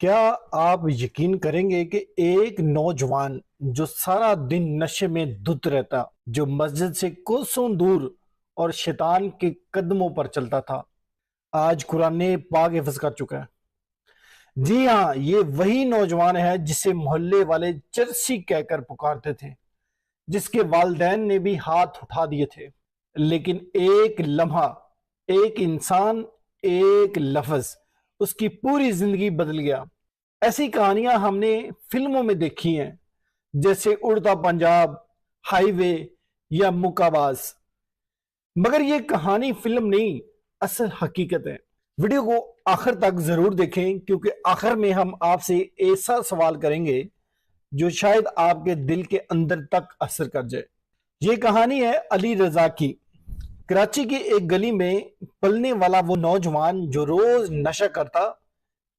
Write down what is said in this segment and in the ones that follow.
کیا آپ یقین کریں گے کہ ایک نوجوان جو سارا دن نشے میں دھت رہتا، جو مسجد سے کوسوں دور اور شیطان کے قدموں پر چلتا تھا، آج قرآن پاک حفظ کر چکا ہے؟ جی ہاں، یہ وہی نوجوان ہے جسے محلے والے چرسی کہہ کر پکارتے تھے، جس کے والدین نے بھی ہاتھ اٹھا دیے تھے، لیکن ایک لمحہ، ایک انسان، ایک لفظ اس کی پوری زندگی بدل گیا۔ ایسی کہانیاں ہم نے فلموں میں دیکھی ہیں، جیسے اڑتا پنجاب، ہائی وے یا مکہ باز، مگر یہ کہانی فلم نہیں، اصل حقیقت ہے۔ ویڈیو کو آخر تک ضرور دیکھیں، کیونکہ آخر میں ہم آپ سے ایسا سوال کریں گے جو شاید آپ کے دل کے اندر تک اثر کر جائے۔ یہ کہانی ہے علی رضا کی۔ کراچی کی ایک گلی میں پلنے والا وہ نوجوان جو روز نشہ کرتا،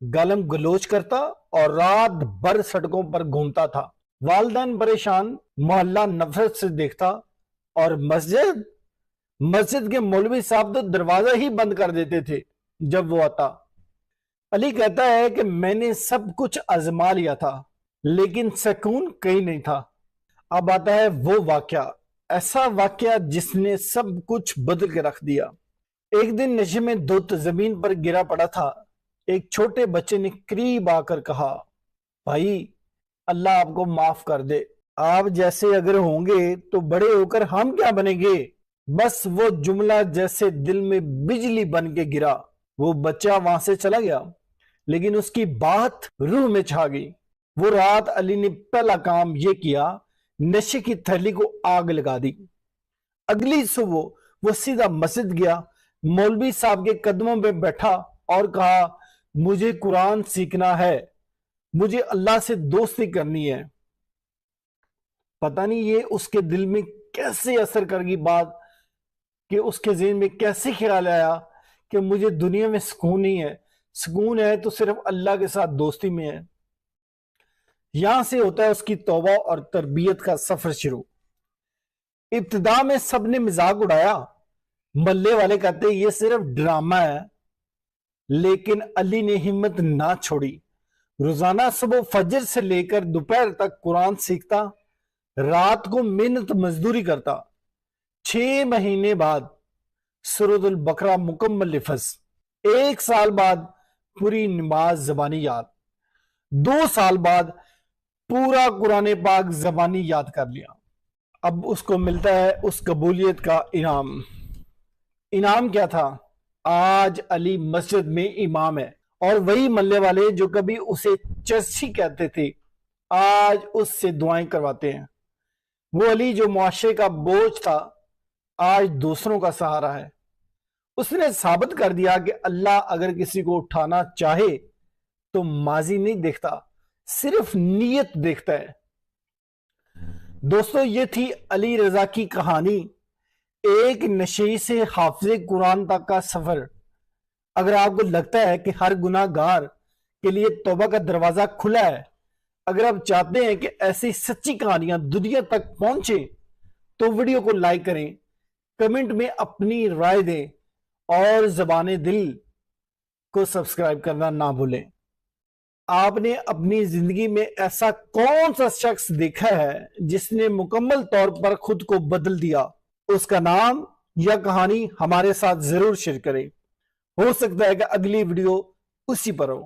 گالم گلوچ کرتا اور رات بھر سڑکوں پر گھومتا تھا۔ والدین پریشان، محلہ نفرت سے دیکھتا، اور مسجد کے مولوی صاحب تو دروازہ ہی بند کر دیتے تھے جب وہ آتا۔ علی کہتا ہے کہ میں نے سب کچھ آزما لیا تھا، لیکن سکون کہیں نہیں تھا۔ اب آتا ہے وہ واقعہ، ایسا واقعہ جس نے سب کچھ بدل کے رکھ دیا۔ ایک دن نشے میں دھت زمین پر گرا پڑا تھا۔ ایک چھوٹے بچے نے قریب آ کر کہا، بھائی، اللہ آپ کو معاف کر دے، آپ جیسے اگر ہوں گے تو بڑے ہو کر ہم کیا بنیں گے؟ بس وہ جملہ جیسے دل میں بجلی بن کے گرا۔ وہ بچہ وہاں سے چلا گیا، لیکن اس کی بات روح میں چھا گئی۔ وہ رات علی نے پہلا کام یہ کیا، نشے کی تھیلی کو آگ لگا دی۔ اگلی صبح وہ سیدھا مسجد گیا، مولوی صاحب کے قدموں پہ بیٹھا اور کہا، مجھے قرآن سیکھنا ہے، مجھے اللہ سے دوستی کرنی ہے۔ پتہ نہیں یہ اس کے دل میں کیسے اثر کر گئی بات، کہ اس کے ذہن میں کیسے خیال آیا کہ مجھے دنیا میں سکون نہیں ہے، سکون ہے تو صرف اللہ کے ساتھ دوستی میں ہے۔ یہاں سے ہوتا ہے اس کی توبہ اور تربیت کا سفر شروع۔ ابتدا میں سب نے مذاق اڑایا، محلے والے کہتے یہ صرف ڈرامہ ہے، لیکن علی نے ہمت نہ چھوڑی۔ روزانہ صبح فجر سے لے کر دوپہر تک قرآن سیکھتا، رات کو محنت مزدوری کرتا۔ 6 مہینے بعد سورۃ البقرہ مکمل حفظ، 1 سال بعد پوری نماز زبانی یاد، 2 سال بعد پورا قرآن پاک زبانی یاد کر لیا۔ اب اس کو ملتا ہے اس قبولیت کا انعام۔ انعام کیا تھا؟ آج علی مسجد میں امام ہے، اور وہی محلے والے جو کبھی اسے چرسی کہتے تھے، آج اس سے دعائیں کرواتے ہیں۔ وہ علی جو معاشرے کا بوجھ تھا، آج دوسروں کا سہارا ہے۔ اس نے ثابت کر دیا کہ اللہ اگر کسی کو اٹھانا چاہے تو ماضی نہیں دیکھتا، صرف نیت دیکھتا ہے۔ دوستو، یہ تھی علی رضا کی کہانی، ایک نشئی سے حافظ قرآن تک کا سفر۔ اگر آپ کو لگتا ہے کہ ہر گناہ گار کے لیے توبہ کا دروازہ کھلا ہے، اگر آپ چاہتے ہیں کہ ایسی سچی کہانیاں دنیا تک پہنچیں، تو ویڈیو کو لائک کریں، کمنٹ میں اپنی رائے دیں، اور زبان دل کو سبسکرائب کرنا نہ بھولیں۔ آپ نے اپنی زندگی میں ایسا کون سا شخص دیکھا ہے جس نے مکمل طور پر خود کو بدل دیا؟ اس کا نام یا کہانی ہمارے ساتھ ضرور شیئر کریں۔ ہو سکتا ہے کہ اگلی ویڈیو اسی پر ہو۔